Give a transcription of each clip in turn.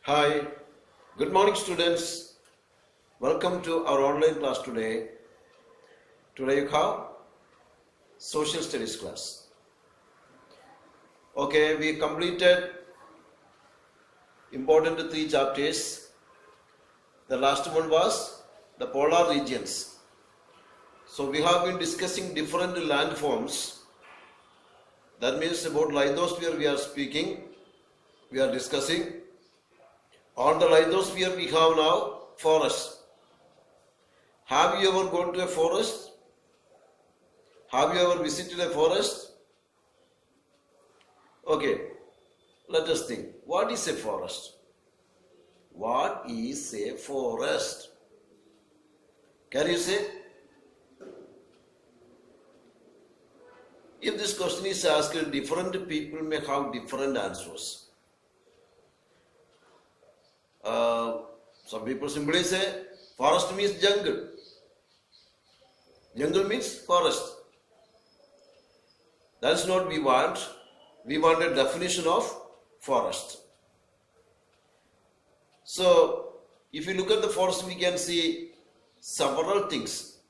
Hi, good morning students. Welcome to our online class today. Today you have social studies class. Okay, we completed important three chapters. The last one was the polar regions. So we have been discussing different landforms. That means about lithosphere we are speaking. We are discussing. On the lithosphere we have now forests. Have you ever gone to a forest? Have you ever visited a forest? Okay, let us think. What is a forest? What is a forest? Can you say? If this question is asked, different people may have different answers. Some people simply say forest means jungle. Jungle means forest. That's not we want. We want a definition of forest. So, if you look at the forest, we can see several things.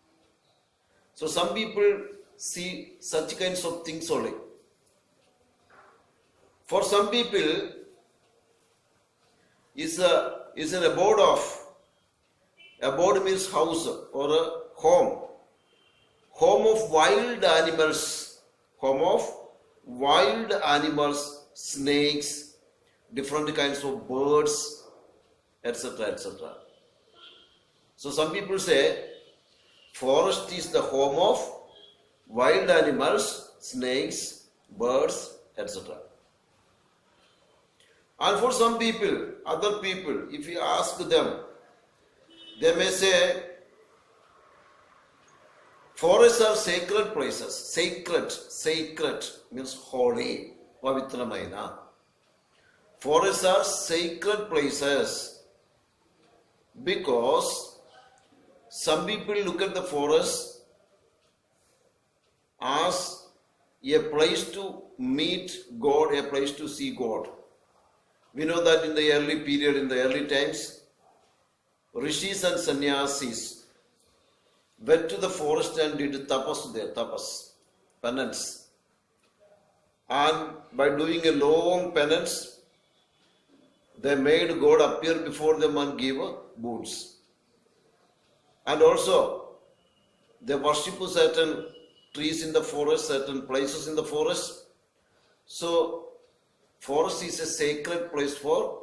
So, some people see such kinds of things only. For some people, is an abode means house or a home of wild animals, snakes, different kinds of birds, etc., etc. So some people say forest is the home of wild animals, snakes, birds, etc. And for some people, other people, if you ask them, they may say forests are sacred places. Sacred means holy, pavitramaina. Forests are sacred places because some people look at the forest as a place to meet God, a place to see God. We know that in the early period, in the early times, rishis and sannyasis went to the forest and did tapas there, penance. And by doing a long penance, they made God appear before them and give boons. And also, they worship certain trees in the forest, certain places in the forest. So, forest is a sacred place for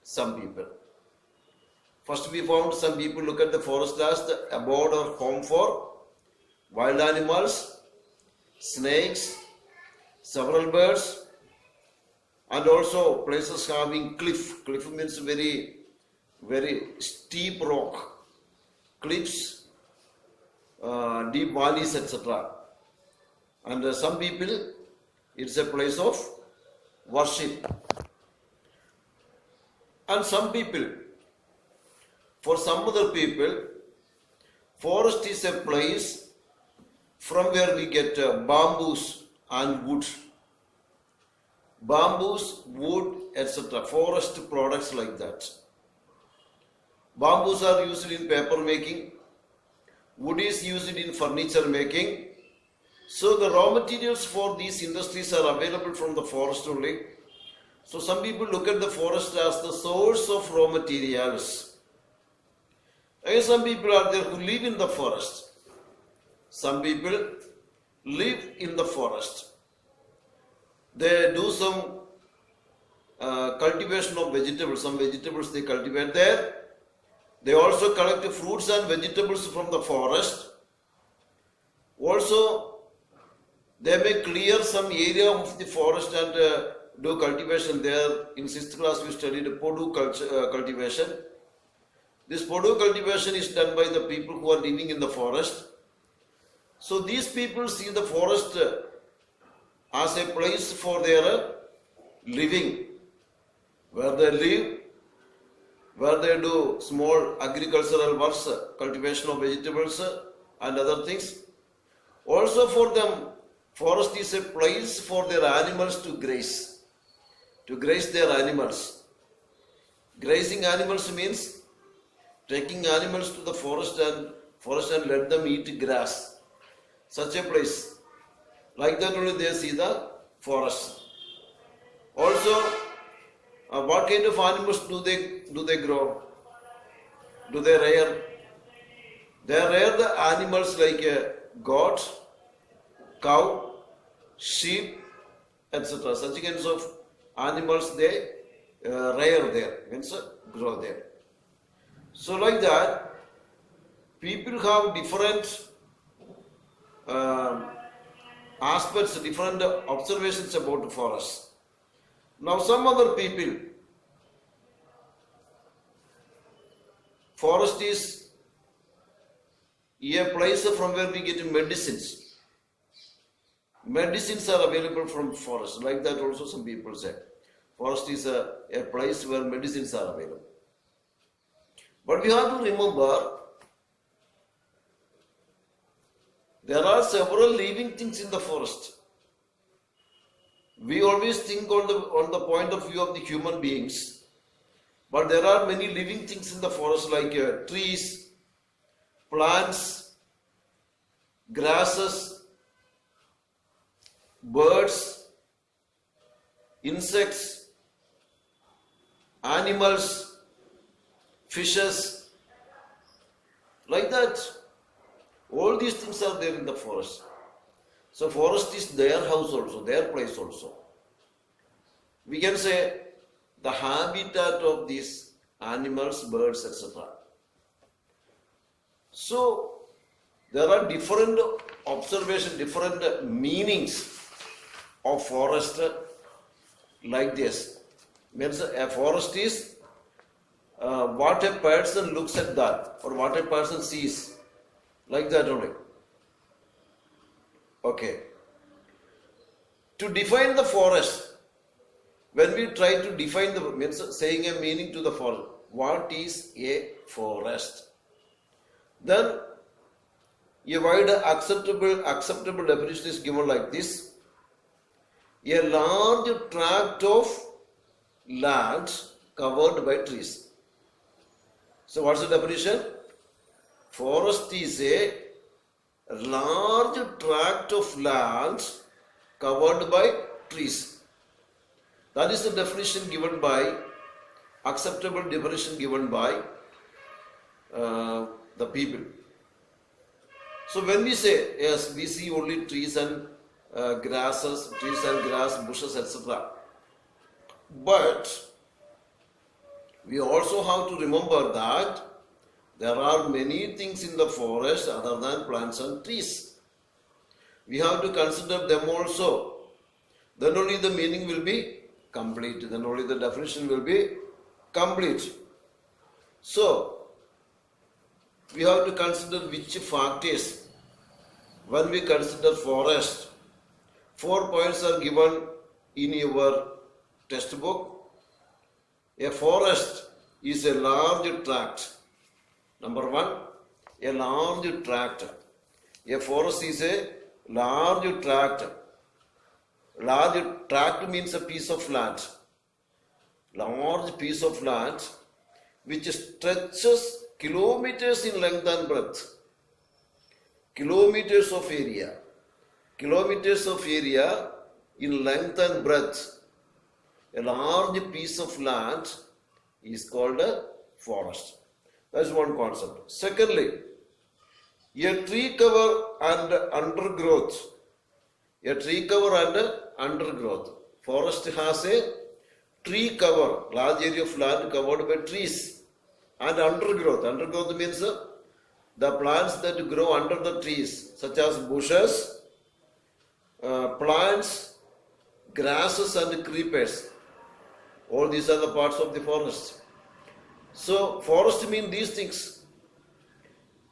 some people. First we found some people look at the forest as the abode or home for wild animals, snakes, several birds, and also places having cliff. Cliff means very, very steep rock, cliffs, deep valleys, etc. And some people, it's a place of worship. And some people, for some other people, forest is a place from where we get bamboos and wood. Bamboos, wood, etc. Forest products like that. Bamboos are used in paper making. Wood is used in furniture making. So the raw materials for these industries are available from the forest only. So some people look at the forest as the source of raw materials. And some people are there who live in the forest. Some people live in the forest. They do some cultivation of vegetables. Some vegetables they cultivate there. They also collect fruits and vegetables from the forest. Also, they may clear some area of the forest and do cultivation there. In 6th class we studied Podu cultivation. This Podu cultivation is done by the people who are living in the forest. So these people see the forest as a place for their living, where they live, where they do small agricultural works, cultivation of vegetables and other things. Also for them, forest is a place for their animals to graze their animals. Grazing animals means taking animals to the forest and let them eat grass. Such a place. Like that only they see the forest. Also, what kind of animals do they grow? Do they rear? They rear the animals like a goat, cow, sheep, etc. Such kinds of animals they rear there, means grow there. So like that, people have different aspects, different observations about forests. Now some other people, forest is a place from where we get medicines. Medicines are available from forest. Like that also some people say. Forest is a place where medicines are available. But we have to remember, there are several living things in the forest. We always think on the point of view of the human beings, but there are many living things in the forest like trees, plants, grasses, birds, insects, animals, fishes, like that. All these things are there in the forest. So forest is their house also, their place also. We can say the habitat of these animals, birds, etc. So there are different observations, different meanings of forest like this. Means a forest is what a person looks at that, or what a person sees, like that only. Okay. To define the forest, when we try to define the, means saying a meaning to the forest, what is a forest? Then a wide acceptable definition is given like this: a large tract of land covered by trees. So what's the definition? Forest is a large tract of land covered by trees. That is the definition given by, acceptable definition given by the people. So when we say, yes, we see only trees and grasses, trees and grass, bushes, etc. But we also have to remember that there are many things in the forest other than plants and trees. We have to consider them also. Then only the meaning will be complete. Then only the definition will be complete. So, we have to consider which factors when we consider forest. 4 points are given in your textbook. A forest is a large tract. Number 1, a large tract. A forest is a large tract. Large tract means a piece of land. Large piece of land which stretches kilometers in length and breadth. Kilometers of area. Kilometers of area in length and breadth. A large piece of land is called a forest. That's one concept. Secondly, a tree cover and undergrowth. A tree cover and undergrowth. Forest has a tree cover, large area of land covered by trees, and undergrowth. Undergrowth means the plants that grow under the trees, such as bushes, plants, grasses and creepers. All these are the parts of the forest. So forest means these things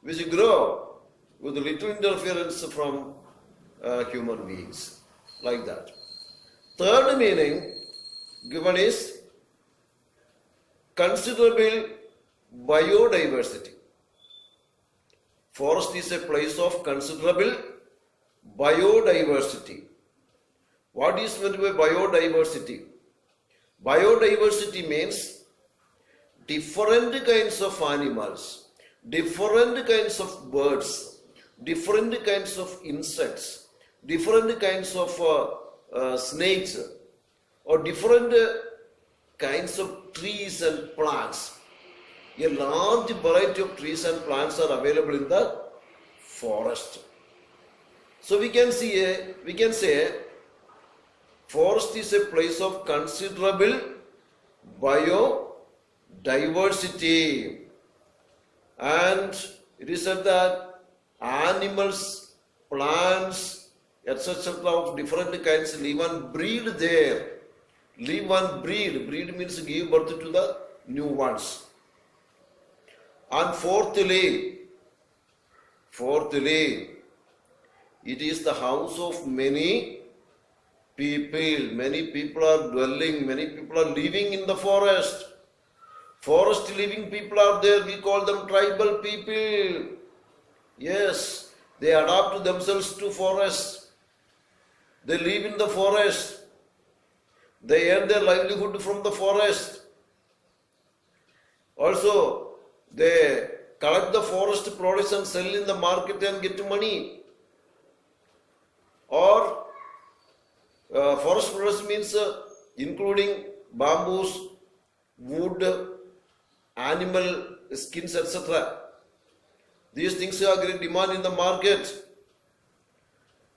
which grow with little interference from human beings, like that. Third meaning given is considerable biodiversity. Forest is a place of considerable biodiversity. What is meant by biodiversity? Biodiversity means different kinds of animals, different kinds of birds, different kinds of insects, different kinds of snakes, or different kinds of trees and plants. A large variety of trees and plants are available in the forest. So we can say forest is a place of considerable biodiversity, and it is said that animals, plants, etc. of different kinds live and breed there. Live and breed. Breed means give birth to the new ones. And fourthly, it is the house of many people. Many people are dwelling, many people are living in the forest. Forest living people are there, we call them tribal people. Yes, they adapt themselves to forest. They live in the forest. They earn their livelihood from the forest. Also, they collect the forest products and sell in the market and get money. Or forest products means including bamboos, wood, animal skins, etc. These things are great demand in the market.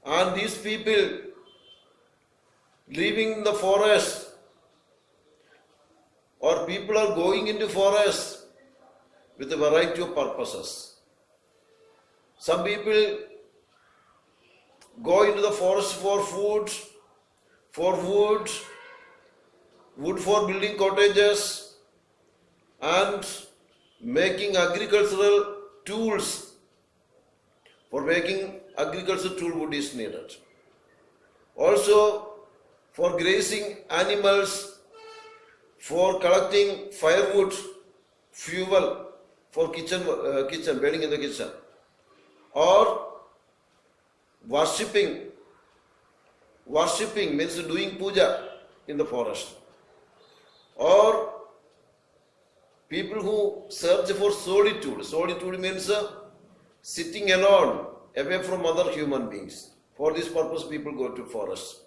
And these people living in the forest, or people are going into forest with a variety of purposes. Some people go into the forest for food, for wood for building cottages, and making agricultural tools. For making agricultural tool, wood is needed. Also, for grazing animals, for collecting firewood, fuel for kitchen burning in the kitchen, or worshipping means doing puja in the forest, or people who search for solitude means sitting alone, away from other human beings. For this purpose people go to forest.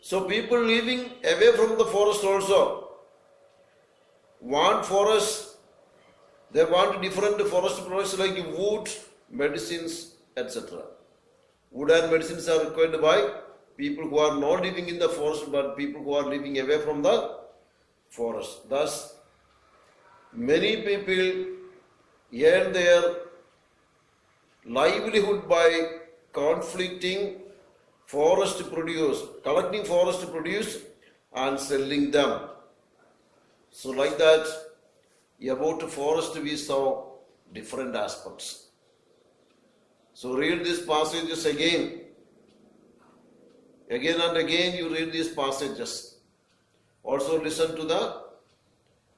So people living away from the forest also want forest. They want different forest products like wood, medicines, etc. Wood and medicines are required by people who are not living in the forest, but people who are living away from the forest. Thus, many people earn their livelihood by collecting forest produce and selling them. So like that, about forest we saw different aspects. So read these passages again and again you read these passages. Also listen to the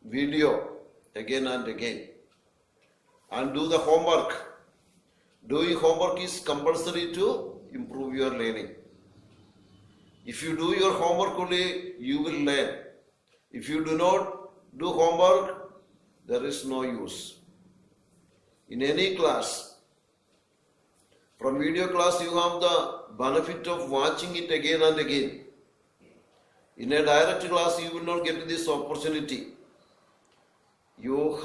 video again and again. And do the homework. Doing homework is compulsory to improve your learning. If you do your homework only, you will learn. If you do not do homework, there is no use. In any class, from video class, you have the benefit of watching it again and again. In a direct class, you will not get this opportunity. You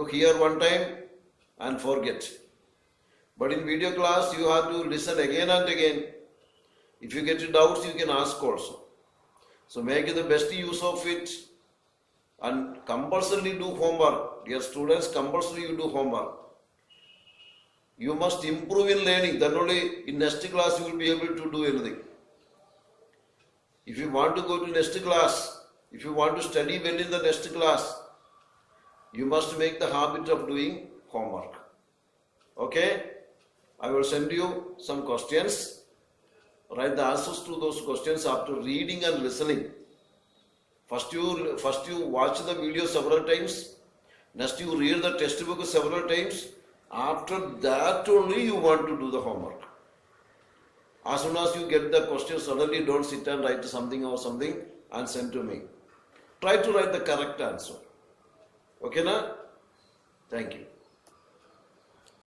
hear one time and forget. But in video class, you have to listen again and again. If you get doubts, you can ask also. So make the best use of it and compulsorily do homework. Dear students, compulsory you do homework. You must improve in learning. Then only in next class you will be able to do anything. If you want to go to next class, if you want to study well in the next class, you must make the habit of doing homework. Okay? I will send you some questions. Write the answers to those questions after reading and listening. First you watch the video several times. Next you read the textbook several times. After that only you want to do the homework. As soon as you get the question, suddenly don't sit and write something and send to me. Try to write the correct answer. Okay, na? Thank you.